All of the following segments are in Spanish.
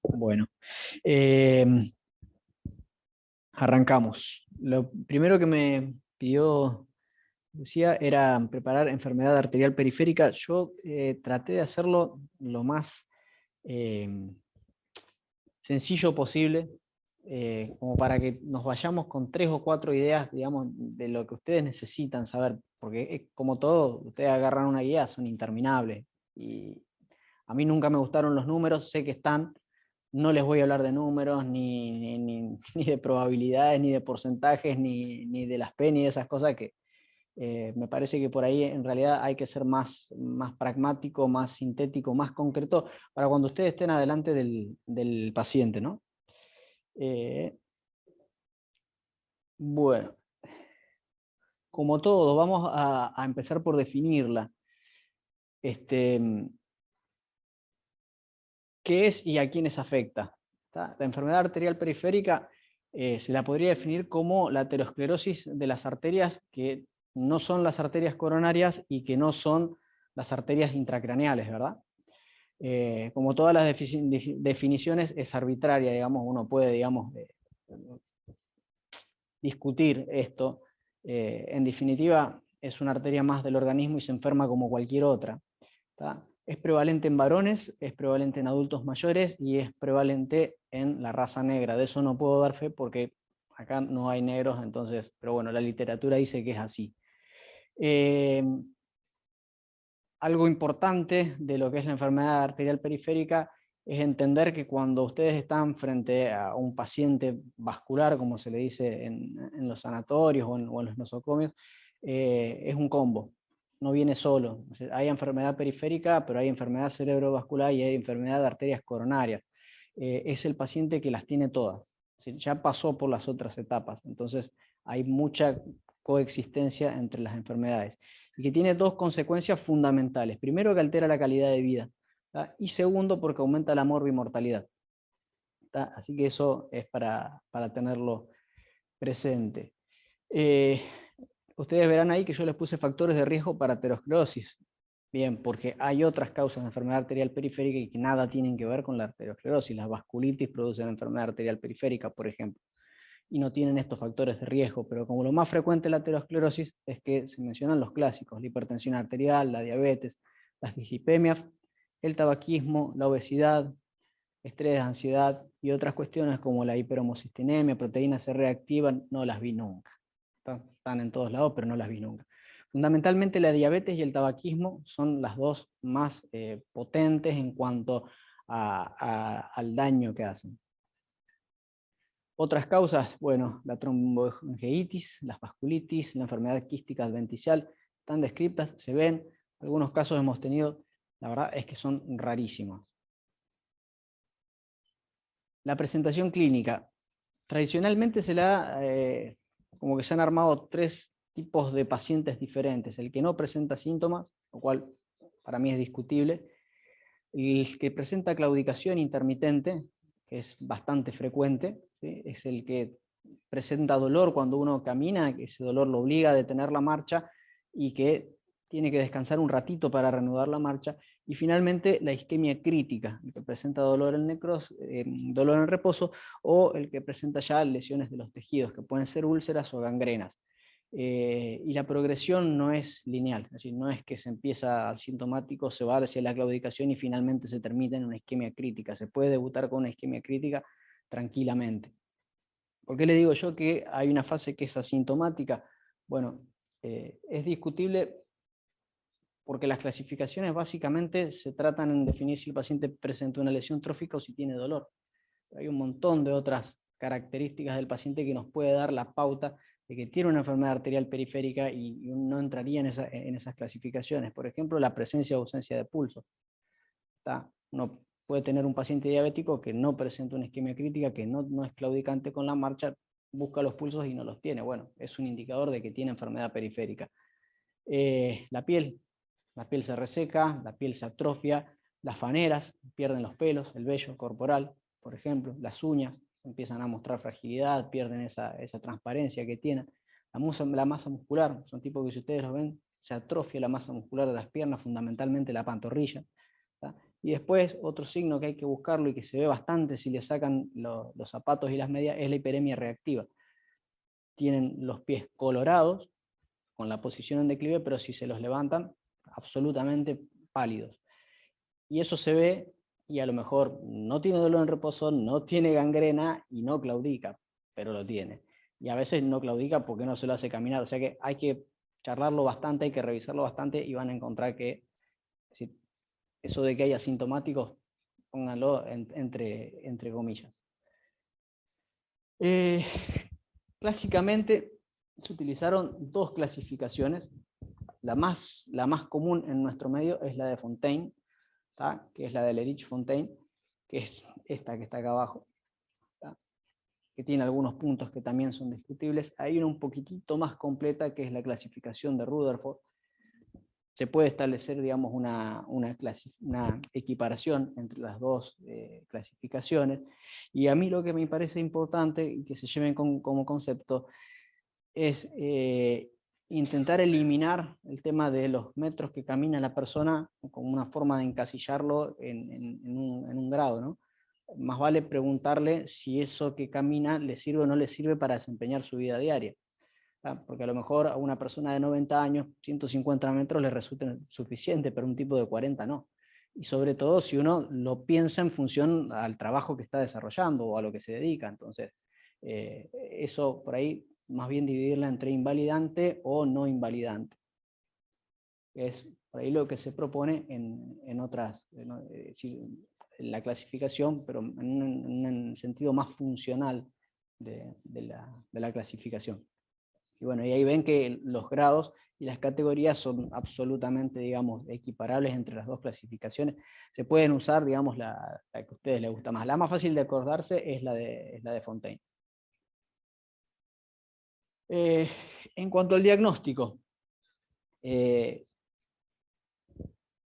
Bueno, eh, arrancamos. Lo primero que me pidió Lucía era preparar enfermedad arterial periférica. Yo traté de hacerlo lo más eh, sencillo posible, como para que nos vayamos con 3 o 4 ideas, digamos, de lo que ustedes necesitan saber, porque como todo, ustedes agarran una guía, son interminables, y a mí nunca me gustaron los números, sé que están, no les voy a hablar de números, ni de probabilidades, ni de porcentajes, ni de las P, ni de esas cosas que me parece que por ahí en realidad hay que ser más pragmático, más sintético, más concreto, para cuando ustedes estén adelante del paciente, ¿no? Eh, bueno, como todo, vamos a empezar por definirla. Este, ¿Qué es y a quiénes afecta? ¿Está? La enfermedad arterial periférica se la podría definir como la aterosclerosis de las arterias que no son las arterias coronarias y que no son las arterias intracraneales, ¿verdad? Como todas las definiciones es arbitraria, digamos, uno puede, digamos, discutir esto. En definitiva, es una arteria más del organismo y se enferma como cualquier otra. ¿Tá? Es prevalente en varones, es prevalente en adultos mayores y es prevalente en la raza negra. De eso no puedo dar fe porque acá no hay negros, entonces, pero bueno, la literatura dice que es así. Algo importante de lo que es la enfermedad arterial periférica es entender que cuando ustedes están frente a un paciente vascular, como se le dice en los sanatorios o en los nosocomios, es un combo, no viene solo. O sea, hay enfermedad periférica, pero hay enfermedad cerebrovascular y hay enfermedad de arterias coronarias. Es el paciente que las tiene todas, o sea, ya pasó por las otras etapas, entonces hay mucha coexistencia entre las enfermedades y que tiene 2 consecuencias fundamentales. Primero, que altera la calidad de vida, ¿tá? Y segundo, porque aumenta la morbimortalidad. ¿Tá? Así que eso es para tenerlo presente. Eh, Ustedes verán ahí que yo les puse factores de riesgo para aterosclerosis. Bien, porque hay otras causas de enfermedad arterial periférica y que nada tienen que ver con la aterosclerosis. Las vasculitis producen enfermedad arterial periférica, por ejemplo, y no tienen estos factores de riesgo, pero como lo más frecuente en la aterosclerosis es que se mencionan los clásicos, la hipertensión arterial, la diabetes, las dislipemias, el tabaquismo, la obesidad, estrés, ansiedad y otras cuestiones como la hiperhomocistinemia, proteína C reactiva, no las vi nunca. Están en todos lados, pero no las vi nunca. Fundamentalmente la diabetes y el tabaquismo son las dos más potentes en cuanto al daño que hacen. Otras causas, bueno, la tromboangiitis, las vasculitis, la enfermedad quística adventicial, están descritas, se ven, algunos casos hemos tenido, la verdad es que son rarísimos. La presentación clínica. Tradicionalmente como que se han armado 3 tipos de pacientes diferentes. El que no presenta síntomas, lo cual para mí es discutible. El que presenta claudicación intermitente, que es bastante frecuente, ¿sí? Es el que presenta dolor cuando uno camina, que ese dolor lo obliga a detener la marcha y que tiene que descansar un ratito para reanudar la marcha. Y finalmente la isquemia crítica, el que presenta dolor dolor en reposo, o el que presenta ya lesiones de los tejidos, que pueden ser úlceras o gangrenas. Y la progresión no es lineal, es decir, no es que se empieza asintomático, se va hacia la claudicación y finalmente se termina en una isquemia crítica. Se puede debutar con una isquemia crítica tranquilamente. ¿Por qué le digo yo que hay una fase que es asintomática? Bueno, es discutible porque las clasificaciones básicamente se tratan en definir si el paciente presenta una lesión trófica o si tiene dolor. Hay un montón de otras características del paciente que nos puede dar la pauta de que tiene una enfermedad arterial periférica y no entraría en esas clasificaciones. Por ejemplo, la presencia o ausencia de pulso. Uno puede tener un paciente diabético que no presenta una isquemia crítica, que no es claudicante con la marcha, busca los pulsos y no los tiene. Bueno, es un indicador de que tiene enfermedad periférica. La piel se reseca, la piel se atrofia, las faneras pierden los pelos, el vello corporal, por ejemplo, las uñas empiezan a mostrar fragilidad, pierden esa transparencia que tienen. La masa muscular, son tipos que si ustedes lo ven, se atrofia la masa muscular de las piernas, fundamentalmente la pantorrilla. ¿Tá? Y después, otro signo que hay que buscarlo y que se ve bastante si le sacan los zapatos y las medias, es la hiperemia reactiva. Tienen los pies colorados, con la posición en declive, pero si se los levantan, absolutamente pálidos. Y eso se ve, y a lo mejor no tiene dolor en reposo, no tiene gangrena y no claudica, pero lo tiene. Y a veces no claudica porque no se lo hace caminar, o sea que hay que charlarlo bastante, hay que revisarlo bastante y van a encontrar que eso de que hay asintomáticos, pónganlo entre comillas. Clásicamente se utilizaron dos clasificaciones. La más común en nuestro medio es la de Fontaine, ¿tá? Que es la de Lerich-Fontaine, que es esta que está acá abajo, ¿tá? Que tiene algunos puntos que también son discutibles. Hay una un poquitito más completa, que es la clasificación de Rutherford. Se puede establecer, digamos, una equiparación entre las dos clasificaciones, y a mí lo que me parece importante y que se lleven como concepto es intentar eliminar el tema de los metros que camina la persona como una forma de encasillarlo en un grado, ¿no? Más vale preguntarle si eso que camina le sirve o no le sirve para desempeñar su vida diaria. Porque a lo mejor a una persona de 90 años, 150 metros le resulta suficiente, pero un tipo de 40 no. Y sobre todo si uno lo piensa en función al trabajo que está desarrollando o a lo que se dedica. Entonces, eso por ahí, más bien dividirla entre invalidante o no invalidante. Es por ahí lo que se propone en otras, en la clasificación, pero en un sentido más funcional de la clasificación. Y bueno, y ahí ven que los grados y las categorías son absolutamente, digamos, equiparables entre las dos clasificaciones. Se pueden usar, digamos, la que a ustedes les gusta más. La más fácil de acordarse es la de Fontaine. En cuanto al diagnóstico,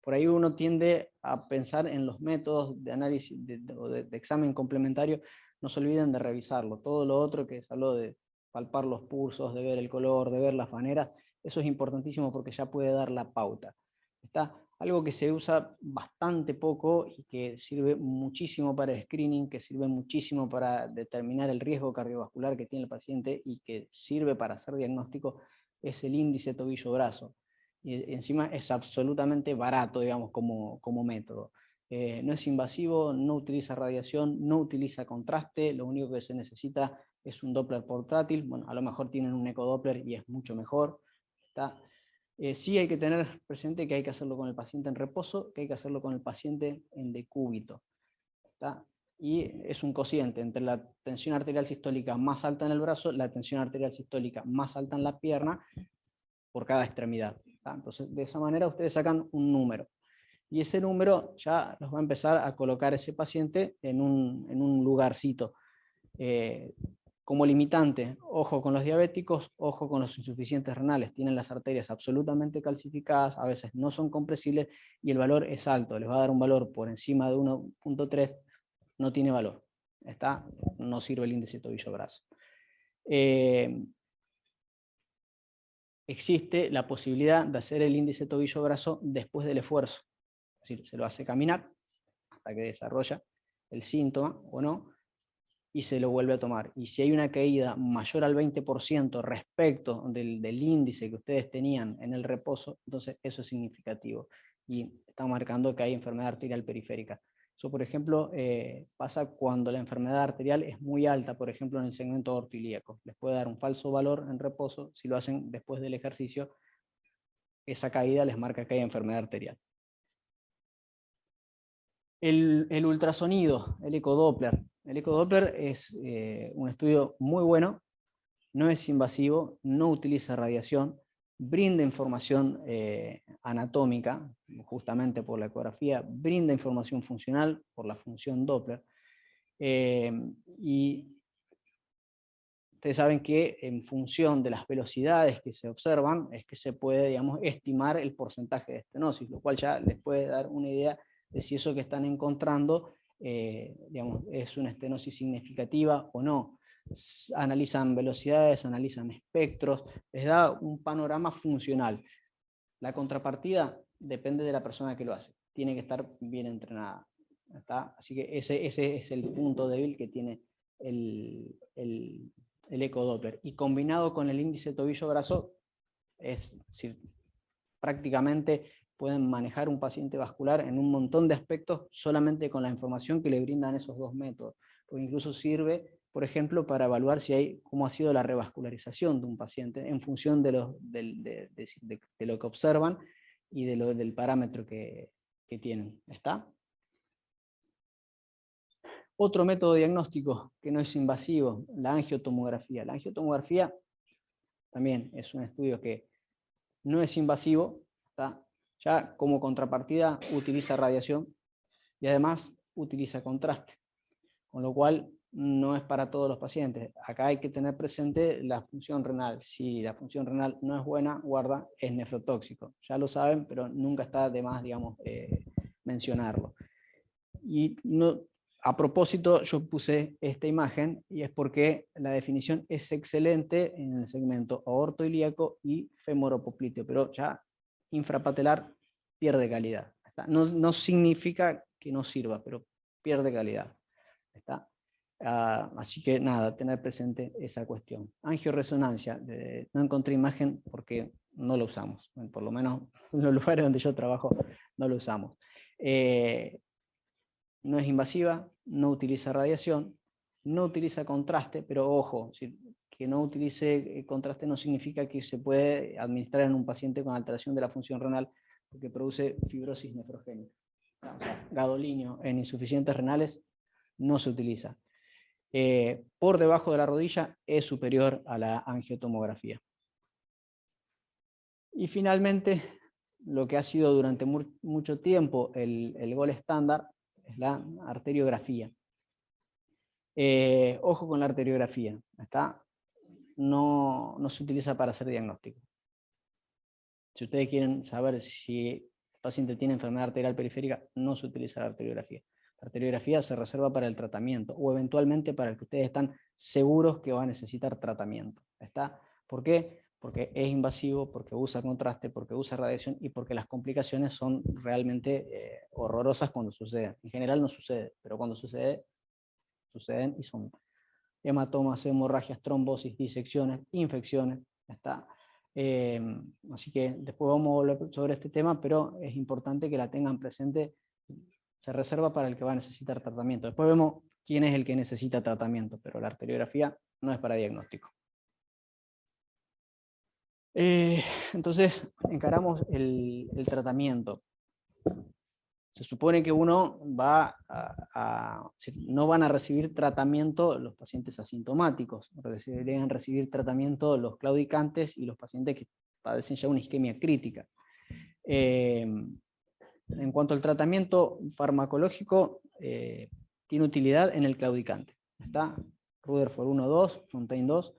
por ahí uno tiende a pensar en los métodos de análisis de examen complementario. No se olviden de revisarlo. Todo lo otro que se habló de palpar los pulsos, de ver el color, de ver las maneras, eso es importantísimo porque ya puede dar la pauta. Está algo que se usa bastante poco y que sirve muchísimo para el screening, que sirve muchísimo para determinar el riesgo cardiovascular que tiene el paciente y que sirve para hacer diagnóstico, es el índice tobillo-brazo. Y encima es absolutamente barato, digamos, como método. No es invasivo, no utiliza radiación, no utiliza contraste, lo único que se necesita es un Doppler portátil. Bueno, a lo mejor tienen un ecodoppler y es mucho mejor. ¿Está? Sí hay que tener presente que hay que hacerlo con el paciente en reposo, que hay que hacerlo con el paciente en decúbito. ¿Está? Y es un cociente entre la tensión arterial sistólica más alta en el brazo, la tensión arterial sistólica más alta en la pierna, por cada extremidad. ¿Está? Entonces, de esa manera ustedes sacan un número. Y ese número ya los va a empezar a colocar ese paciente en un lugarcito. Como limitante, ojo con los diabéticos, ojo con los insuficientes renales, tienen las arterias absolutamente calcificadas, a veces no son compresibles y el valor es alto, les va a dar un valor por encima de 1.3, no tiene valor, no sirve el índice tobillo-brazo. Existe la posibilidad de hacer el índice tobillo-brazo después del esfuerzo, es decir, se lo hace caminar hasta que desarrolla el síntoma o no, y se lo vuelve a tomar. Y si hay una caída mayor al 20% respecto del índice que ustedes tenían en el reposo, entonces eso es significativo. Y está marcando que hay enfermedad arterial periférica. Eso, por ejemplo, pasa cuando la enfermedad arterial es muy alta, por ejemplo, en el segmento aortoilíaco. Les puede dar un falso valor en reposo. Si lo hacen después del ejercicio, esa caída les marca que hay enfermedad arterial. El ultrasonido, el ecodoppler. El ecodoppler es un estudio muy bueno, no es invasivo, no utiliza radiación, brinda información anatómica, justamente por la ecografía, brinda información funcional por la función Doppler. Y ustedes saben que en función de las velocidades que se observan es que se puede, digamos, estimar el porcentaje de estenosis, lo cual ya les puede dar una idea de si eso que están encontrando digamos, es una estenosis significativa o no. Analizan velocidades, analizan espectros, les da un panorama funcional. La contrapartida depende de la persona que lo hace. tiene que estar bien entrenada. ¿Está? Así que ese es el punto débil que tiene el ecodoppler. Y combinado con el índice tobillo-brazo, es decir, prácticamente pueden manejar un paciente vascular en un montón de aspectos solamente con la información que le brindan esos dos métodos. Porque incluso sirve, por ejemplo, para evaluar cómo ha sido la revascularización de un paciente en función de lo que observan y del parámetro que tienen. ¿Está? Otro método diagnóstico que no es invasivo, la angiotomografía. La angiotomografía también es un estudio que no es invasivo, ¿está? Ya como contrapartida utiliza radiación y además utiliza contraste, con lo cual no es para todos los pacientes. Acá hay que tener presente la función renal. Si la función renal no es buena, guarda, es nefrotóxico. Ya lo saben, pero nunca está de más, digamos, mencionarlo. Y no, a propósito, yo puse esta imagen y es porque la definición es excelente en el segmento aortoilíaco y femoropopliteo, pero ya infrapatelar pierde calidad. No significa que no sirva, pero pierde calidad. ¿Está? Así que nada, tener presente esa cuestión. Angioresonancia, no encontré imagen porque no lo usamos, por lo menos en los lugares donde yo trabajo no lo usamos. No es invasiva, no utiliza radiación, no utiliza contraste, pero ojo, que no utilice contraste no significa que se puede administrar en un paciente con alteración de la función renal, porque produce fibrosis nefrogénica. Gadolinio en insuficientes renales no se utiliza. Por debajo de la rodilla es superior a la angiotomografía. Y finalmente, lo que ha sido durante mucho tiempo el gol estándar es la arteriografía. Ojo con la arteriografía, ¿está? No se utiliza para hacer diagnóstico. Si ustedes quieren saber si el paciente tiene enfermedad arterial periférica, no se utiliza la arteriografía. La arteriografía se reserva para el tratamiento o eventualmente para el que ustedes están seguros que va a necesitar tratamiento. ¿Está? ¿Por qué? Porque es invasivo, porque usa contraste, porque usa radiación y porque las complicaciones son realmente horrorosas cuando suceden. En general no sucede, pero cuando suceden y son hematomas, hemorragias, trombosis, disecciones, infecciones. ¿Está? Así que después vamos a hablar sobre este tema, pero es importante que la tengan presente. Se reserva para el que va a necesitar tratamiento. Después vemos quién es el que necesita tratamiento, pero la arteriografía no es para diagnóstico. Entonces, encaramos el tratamiento. Se supone que uno no van a recibir tratamiento los pacientes asintomáticos, deberían recibir tratamiento los claudicantes y los pacientes que padecen ya una isquemia crítica. En cuanto al tratamiento farmacológico, tiene utilidad en el claudicante. ¿Está? Rutherford 1.2, Fontaine 2.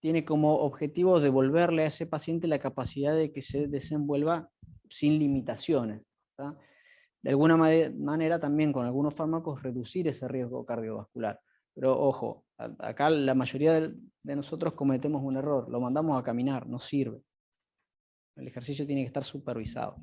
Tiene como objetivo devolverle a ese paciente la capacidad de que se desenvuelva sin limitaciones. ¿Está? De alguna manera también con algunos fármacos reducir ese riesgo cardiovascular. Pero ojo, acá la mayoría de nosotros cometemos un error, lo mandamos a caminar, no sirve. El ejercicio tiene que estar supervisado.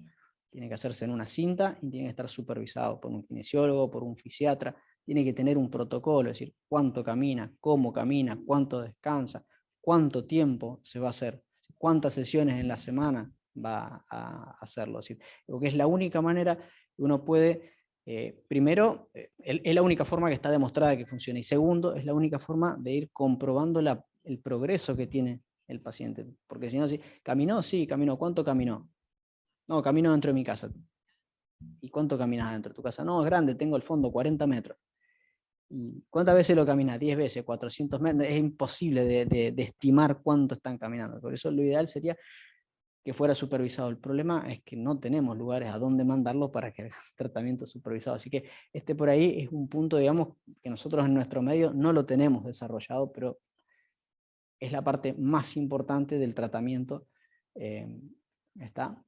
Tiene que hacerse en una cinta y tiene que estar supervisado por un kinesiólogo, por un fisiatra. Tiene que tener un protocolo, es decir, cuánto camina, cómo camina, cuánto descansa, cuánto tiempo se va a hacer, cuántas sesiones en la semana va a hacerlo. Es decir, porque es la única manera que uno puede, primero, es la única forma que está demostrada que funciona, y segundo, es la única forma de ir comprobando el progreso que tiene el paciente. Porque si no, ¿caminó? Sí, caminó. ¿Cuánto caminó? No, camino dentro de mi casa. ¿Y cuánto caminas dentro de tu casa? No, es grande, tengo el fondo, 40 metros. ¿Y cuántas veces lo caminas? 10 veces, 400 metros. Es imposible de estimar cuánto están caminando. Por eso lo ideal sería que fuera supervisado. El problema es que no tenemos lugares a donde mandarlo para que el tratamiento supervisado. Así que por ahí es un punto, digamos, que nosotros en nuestro medio no lo tenemos desarrollado, pero es la parte más importante del tratamiento. ¿Está?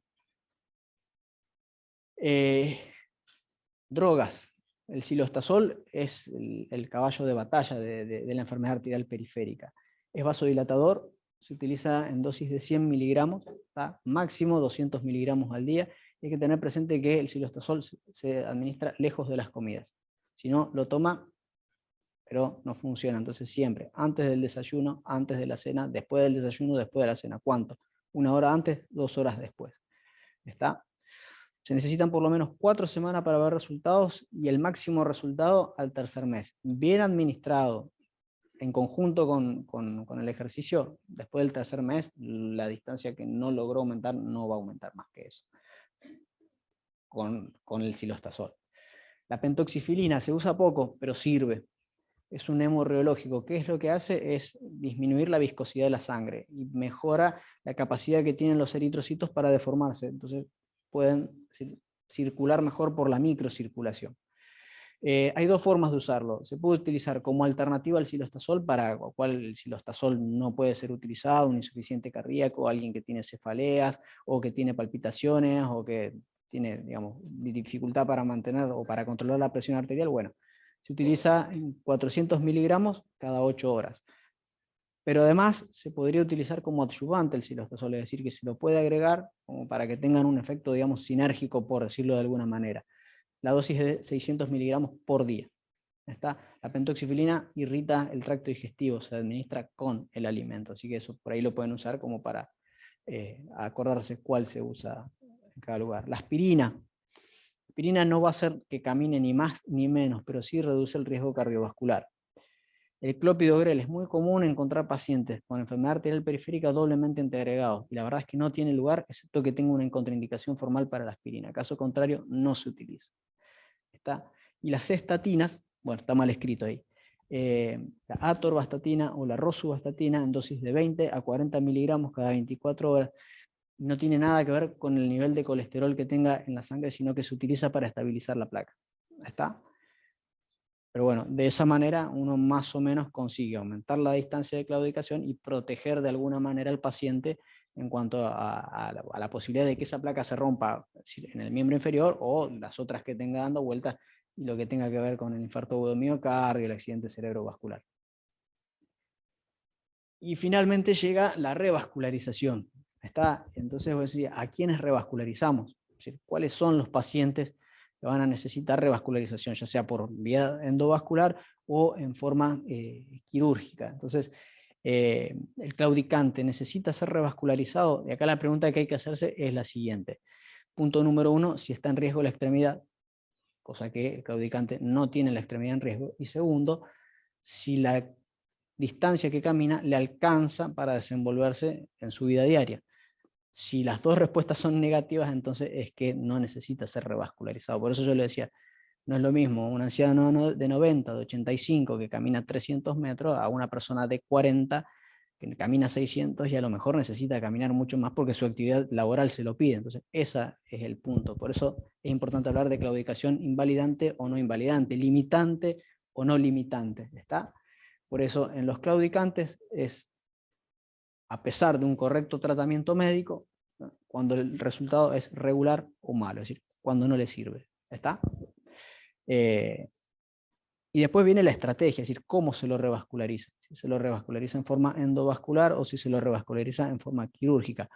Drogas. El cilostazol es el caballo de batalla de la enfermedad arterial periférica. Es vasodilatador, se utiliza en dosis de 100 miligramos, ¿está? Máximo 200 miligramos al día, Hay que tener presente que el cilostazol se administra lejos de las comidas. Si no, lo toma, pero no funciona. Entonces siempre, antes del desayuno, antes de la cena, después del desayuno, después de la cena. ¿Cuánto? 1 hora antes, 2 horas después. ¿Está? Se necesitan por lo menos 4 semanas para ver resultados y el máximo resultado al tercer mes. Bien administrado, en conjunto con el ejercicio, después del tercer mes, la distancia que no logró aumentar no va a aumentar más que eso, con el cilostazol. La pentoxifilina se usa poco, pero sirve. Es un hemorreológico. ¿Qué es lo que hace? Es disminuir la viscosidad de la sangre y mejora la capacidad que tienen los eritrocitos para deformarse. Entonces pueden circular mejor por la microcirculación. Hay 2 formas de usarlo. Se puede utilizar como alternativa al cilostazol, para lo cual el cilostazol no puede ser utilizado, un insuficiente cardíaco, alguien que tiene cefaleas, o que tiene palpitaciones, o que tiene, digamos, dificultad para mantener o para controlar la presión arterial. Bueno, se utiliza en 400 miligramos cada 8 horas. Pero además se podría utilizar como adyuvante el cilostazol, es decir, que se lo puede agregar como para que tengan un efecto, digamos, sinérgico, por decirlo de alguna manera. La dosis de 600 miligramos por día. ¿Está? La pentoxifilina irrita el tracto digestivo, se administra con el alimento, así que eso por ahí lo pueden usar como para acordarse cuál se usa en cada lugar. La aspirina. La aspirina no va a hacer que camine ni más ni menos, pero sí reduce el riesgo cardiovascular. El clopidogrel es muy común encontrar pacientes con enfermedad arterial periférica doblemente antiagregados, y la verdad es que no tiene lugar, excepto que tenga una contraindicación formal para la aspirina. Caso contrario, no se utiliza. ¿Está? Y las estatinas, bueno, está mal escrito ahí, la atorvastatina o la rosuvastatina en dosis de 20 a 40 miligramos cada 24 horas, no tiene nada que ver con el nivel de colesterol que tenga en la sangre, sino que se utiliza para estabilizar la placa. ¿Está? Pero bueno, de esa manera uno más o menos consigue aumentar la distancia de claudicación y proteger de alguna manera al paciente en cuanto a la posibilidad de que esa placa se rompa en el miembro inferior, o las otras que tenga dando vueltas, y lo que tenga que ver con el infarto agudo de miocardio, el accidente cerebrovascular. Y finalmente llega la revascularización. ¿Está? Entonces vos decís, ¿a quiénes revascularizamos? Es decir, ¿cuáles son los pacientes que van a necesitar revascularización, ya sea por vía endovascular o en forma quirúrgica? Entonces, el claudicante necesita ser revascularizado, y acá la pregunta que hay que hacerse es la siguiente. Punto número 1, si está en riesgo la extremidad, cosa que el claudicante no tiene la extremidad en riesgo, y segundo, si la distancia que camina le alcanza para desenvolverse en su vida diaria. Si las 2 respuestas son negativas, entonces es que no necesita ser revascularizado. Por eso yo le decía, no es lo mismo un anciano de 90, de 85, que camina 300 metros, a una persona de 40 que camina 600 y a lo mejor necesita caminar mucho más porque su actividad laboral se lo pide. Entonces, ese es el punto. Por eso es importante hablar de claudicación invalidante o no invalidante, limitante o no limitante. ¿Está? Por eso, en los claudicantes es, a pesar de un correcto tratamiento médico, ¿no?, cuando el resultado es regular o malo, es decir, cuando no le sirve. ¿Está? Y después viene la estrategia, es decir, cómo se lo revasculariza. Si se lo revasculariza en forma endovascular o si se lo revasculariza en forma quirúrgica.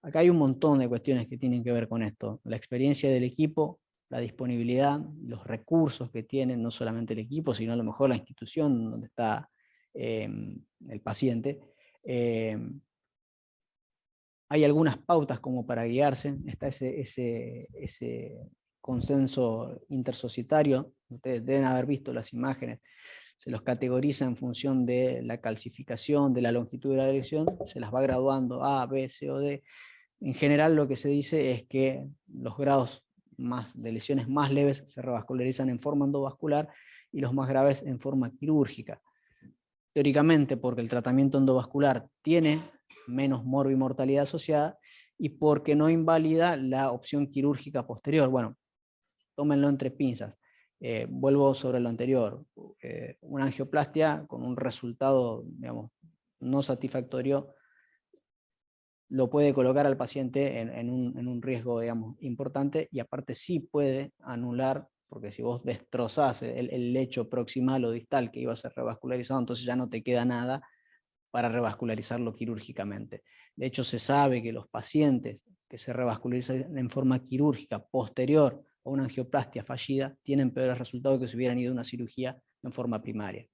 Acá hay un montón de cuestiones que tienen que ver con esto. La experiencia del equipo, la disponibilidad, los recursos que tienen, no solamente el equipo, sino a lo mejor la institución donde está el paciente. Hay algunas pautas como para guiarse. Está ese consenso intersocietario. Ustedes deben haber visto las imágenes. Se los categoriza en función de la calcificación, de la longitud de la lesión, se las va graduando A, B, C o D. En general lo que se dice es que los grados de lesiones más leves se revascularizan en forma endovascular y los más graves en forma quirúrgica. Teóricamente, porque el tratamiento endovascular tiene menos morbimortalidad asociada y porque no invalida la opción quirúrgica posterior. Bueno, tómenlo entre pinzas. Vuelvo sobre lo anterior. Una angioplastia con un resultado, digamos, no satisfactorio lo puede colocar al paciente en un riesgo, digamos, importante, y aparte sí puede anular, porque si vos destrozás el lecho proximal o distal que iba a ser revascularizado, entonces ya no te queda nada para revascularizarlo quirúrgicamente. De hecho, se sabe que los pacientes que se revascularizan en forma quirúrgica posterior a una angioplastia fallida tienen peores resultados que si hubieran ido a una cirugía en forma primaria.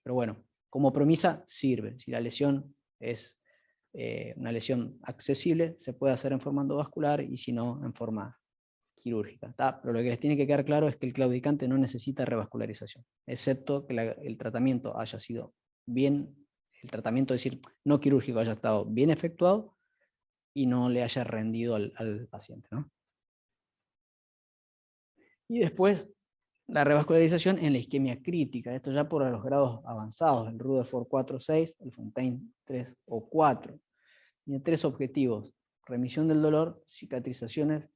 Pero bueno, como premisa sirve. Si la lesión es una lesión accesible, se puede hacer en forma endovascular y si no, en forma quirúrgica. ¿Tá? Pero lo que les tiene que quedar claro es que el claudicante no necesita revascularización, excepto que el tratamiento haya sido bien, el tratamiento, es decir, no quirúrgico, haya estado bien efectuado y no le haya rendido al paciente, ¿no? Y después, la revascularización en la isquemia crítica, esto ya por los grados avanzados, el Rutherford 4 o 6, el Fontaine 3 o 4. Tiene 3 objetivos: remisión del dolor, cicatrización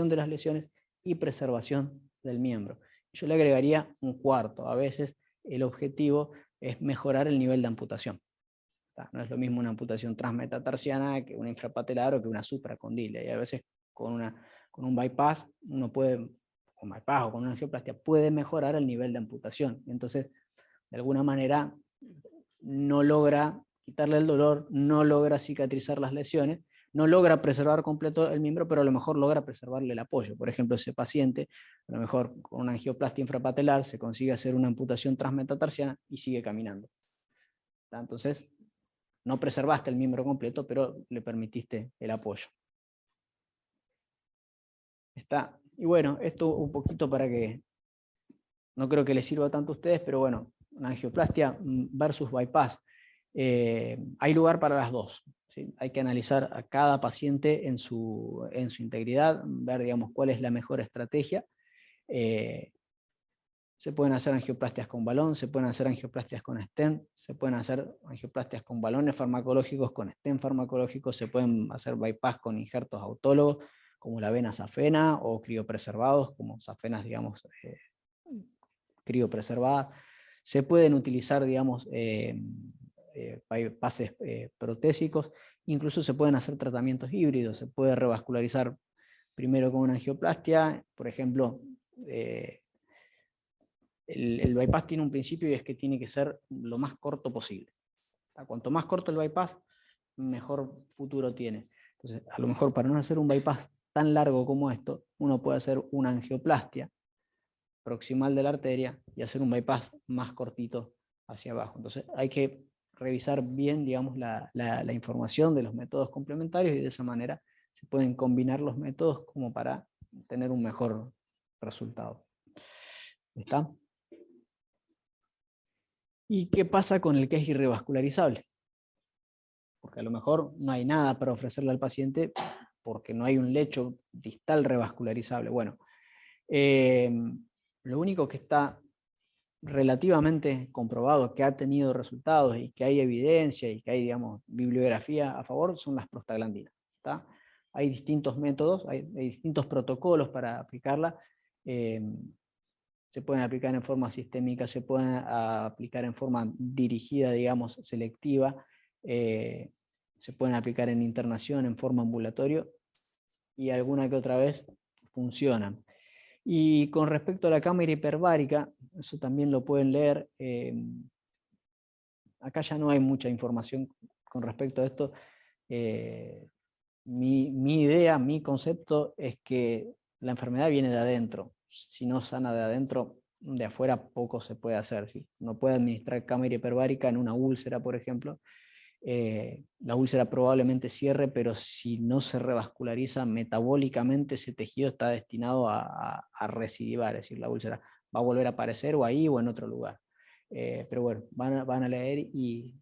de las lesiones y preservación del miembro. Yo le agregaría un cuarto: a veces el objetivo es mejorar el nivel de amputación. No es lo mismo una amputación transmetatarsiana que una infrapatelar o que una supracondilia, y a veces con un bypass uno puede, con bypass o con una angioplastia, puede mejorar el nivel de amputación. Entonces, de alguna manera, no logra quitarle el dolor, no logra cicatrizar las lesiones, no logra preservar completo el miembro, pero a lo mejor logra preservarle el apoyo. Por ejemplo, ese paciente, a lo mejor con una angioplastia infrapatelar, se consigue hacer una amputación transmetatarsiana y sigue caminando. Entonces, no preservaste el miembro completo, pero le permitiste el apoyo. Está. Y bueno, esto un poquito para que, no creo que les sirva tanto a ustedes, pero bueno, una angioplastia versus bypass. Hay lugar para las dos. ¿Sí? Hay que analizar a cada paciente en su integridad, ver, digamos, cuál es la mejor estrategia. Se pueden hacer angioplastias con balón, se pueden hacer angioplastias con stent, se pueden hacer angioplastias con balones farmacológicos, con stent farmacológicos, se pueden hacer bypass con injertos autólogos, como la vena safena, o criopreservados, como safenas, digamos, criopreservadas. Se pueden utilizar, digamos, bypasses protésicos, incluso se pueden hacer tratamientos híbridos, se puede revascularizar primero con una angioplastia, por ejemplo, el bypass tiene un principio y es que tiene que ser lo más corto posible. Cuanto más corto el bypass, mejor futuro tiene. Entonces, a lo mejor para no hacer un bypass tan largo como esto, uno puede hacer una angioplastia proximal de la arteria y hacer un bypass más cortito hacia abajo. Entonces, hay que revisar bien, digamos, la información de los métodos complementarios y de esa manera se pueden combinar los métodos como para tener un mejor resultado. ¿Está? ¿Y qué pasa con el que es irrevascularizable? Porque a lo mejor no hay nada para ofrecerle al paciente porque no hay un lecho distal revascularizable. Bueno, lo único que está relativamente comprobado, que ha tenido resultados y que hay evidencia y que hay, digamos, bibliografía a favor, son las prostaglandinas. ¿Está? Hay distintos métodos, hay distintos protocolos para aplicarla. Se pueden aplicar en forma sistémica, se pueden aplicar en forma dirigida, digamos, selectiva, se pueden aplicar en internación, en forma ambulatorio, y alguna que otra vez funcionan. Y con respecto a la cámara hiperbárica, eso también lo pueden leer, acá ya no hay mucha información con respecto a esto. Mi idea, mi concepto es que la enfermedad viene de adentro. Si no sana de adentro, de afuera poco se puede hacer. ¿Sí? Uno puede administrar cámara hiperbárica en una úlcera, por ejemplo. La úlcera probablemente cierre, pero si no se revasculariza metabólicamente, ese tejido está destinado a recidivar, es decir, la úlcera va a volver a aparecer o ahí o en otro lugar. Pero bueno, van a leer y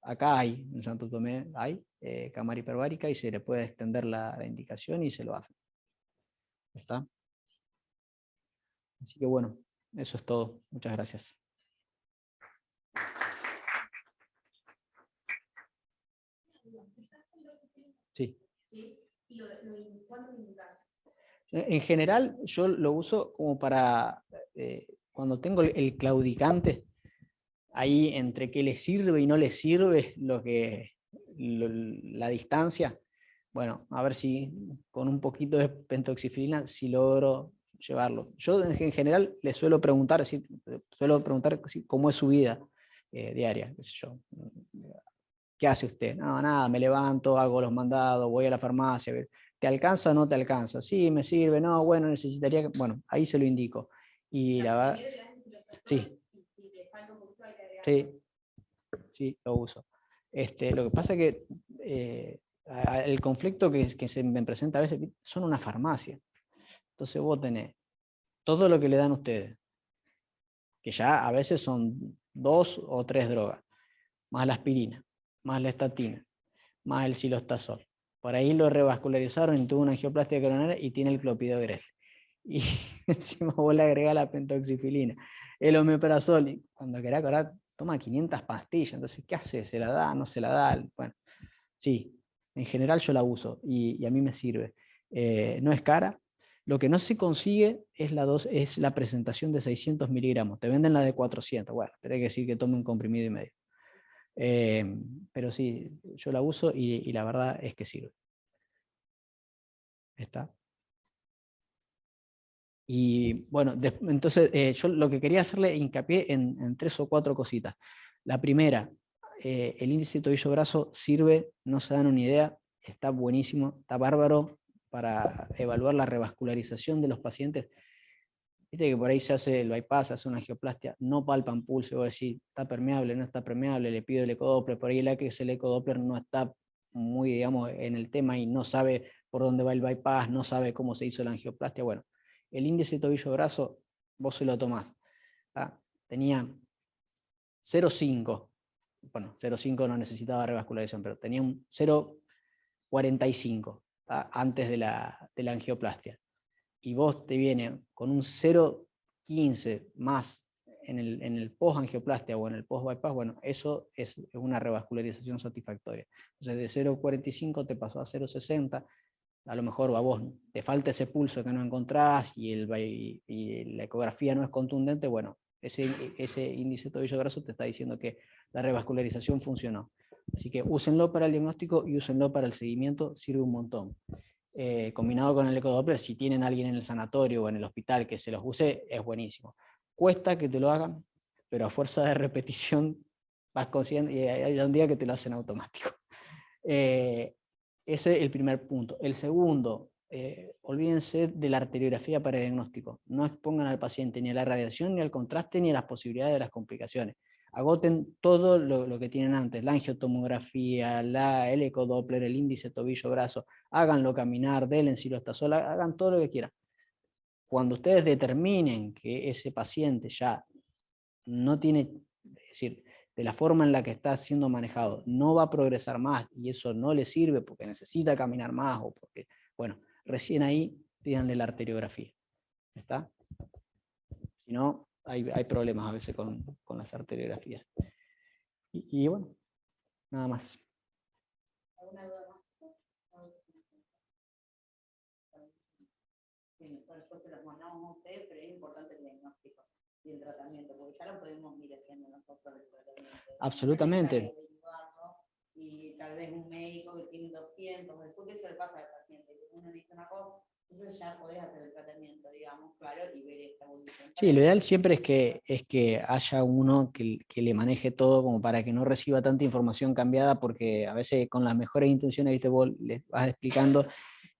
acá hay, en Santo Tomé hay cámara hiperbárica y se le puede extender la indicación y se lo hace. ¿Está? Así que bueno, eso es todo. Muchas gracias. Sí. En general, yo lo uso como para, cuando tengo el claudicante, ahí entre qué le sirve y no le sirve la distancia, bueno, a ver si con un poquito de pentoxifilina, si logro llevarlo. Yo en general le suelo preguntar cómo es su vida diaria, qué sé yo. ¿Qué hace usted? No, nada, me levanto, hago los mandados, voy a la farmacia. ¿Te alcanza o no te alcanza? Sí, me sirve, no, bueno, necesitaría que... Bueno, ahí se lo indico. Y la verdad, sí, sí, sí, lo uso. Lo que pasa es que el conflicto que se me presenta a veces son una farmacia. Entonces vos tenés todo lo que le dan ustedes, que ya a veces son 2 o 3 drogas, más la aspirina, más la estatina, más el cilostazol. Por ahí lo revascularizaron y tuvo una angioplastia coronaria y tiene el clopidogrel. Y encima vos le agregás la pentoxifilina, el omeprazol, y cuando querés acordar, toma 500 pastillas. Entonces, ¿qué hace? ¿Se la da? ¿No se la da? Bueno, sí, en general yo la uso y a mí me sirve. No es cara. Lo que no se consigue es la presentación de 600 miligramos. Te venden la de 400. Bueno, tenés que decir que tome un comprimido y medio. Pero sí, yo la uso y la verdad es que sirve. ¿Está? Y bueno, entonces yo lo que quería hacerle hincapié en 3 o 4 cositas. La primera, el índice tobillo-brazo sirve, no se dan una idea, está buenísimo, está bárbaro para evaluar la revascularización de los pacientes. Viste que por ahí se hace el bypass, se hace una angioplastia, no palpan pulso, y vos decís, está permeable, no está permeable, le pido el ecodoppler, por ahí el ecodoppler no está muy, digamos, en el tema y no sabe por dónde va el bypass, no sabe cómo se hizo la angioplastia. Bueno, el índice tobillo-brazo, vos se lo tomás. Tenía 0,5, bueno, 0,5 no necesitaba revascularización, pero tenía un 0,45 antes de la angioplastia. Y vos te viene con un 0,15 más en el post-angioplastia o en el post-bypass, bueno, eso es una revascularización satisfactoria. Entonces de 0,45 te pasó a 0,60, a lo mejor a vos te falta ese pulso que no encontrás y la ecografía no es contundente, bueno, ese índice tobillo-brazo te está diciendo que la revascularización funcionó. Así que úsenlo para el diagnóstico y úsenlo para el seguimiento, sirve un montón. Combinado con el ecodoppler, si tienen a alguien en el sanatorio o en el hospital que se los use, es buenísimo. Cuesta que te lo hagan, pero a fuerza de repetición vas consiguiendo y hay un día que te lo hacen automático. Ese es el primer punto. El segundo, olvídense de la arteriografía para diagnóstico. No expongan al paciente ni a la radiación, ni al contraste, ni a las posibilidades de las complicaciones. Agoten todo lo que tienen antes, la angiotomografía, el ecodoppler, el índice tobillo-brazo, háganlo caminar, denle cilostazol, hagan todo lo que quieran. Cuando ustedes determinen que ese paciente ya no tiene, es decir, de la forma en la que está siendo manejado, no va a progresar más y eso no le sirve porque necesita caminar más o porque, bueno, recién ahí pídanle la arteriografía. ¿Está? Si no, hay problemas a veces con las arteriografías. Y bueno, nada más. ¿Alguna duda más? Sí, nosotros después se los mandamos a usted, pero es importante el diagnóstico y el tratamiento, porque ya lo podemos ir haciendo nosotros el tratamiento. Absolutamente. Y tal vez un médico que tiene 200, después que se le pasa al paciente, que uno dice una cosa, entonces ya podés hacer el tratamiento, digamos, claro, y ver esta evolución. Sí, lo ideal siempre es que haya uno que le maneje todo como para que no reciba tanta información cambiada, porque a veces con las mejores intenciones, viste, vos les vas explicando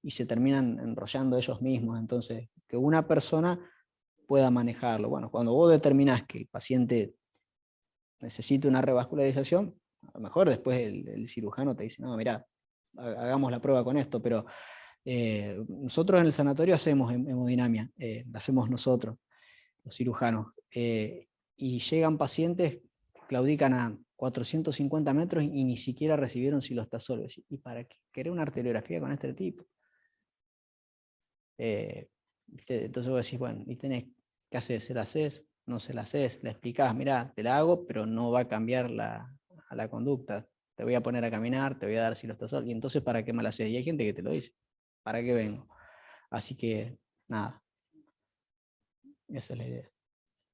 y se terminan enrollando ellos mismos. Entonces, que una persona pueda manejarlo. Bueno, cuando vos determinás que el paciente necesita una revascularización, a lo mejor después el cirujano te dice, no, mirá, hagamos la prueba con esto, pero nosotros en el sanatorio hacemos hemodinamia, la hacemos nosotros, los cirujanos, y llegan pacientes, claudican a 450 metros y ni siquiera recibieron cilostazol. ¿Y para qué querer una arteriografía con este tipo? Entonces vos decís, bueno, y tenés que hacer, ¿se la haces? No se la haces, le explicás, mirá, te la hago, pero no va a cambiar a la conducta. Te voy a poner a caminar, te voy a dar cilostazol, y entonces ¿para qué me la haces? Y hay gente que te lo dice, ¿para qué vengo? Así que, nada, esa es la idea.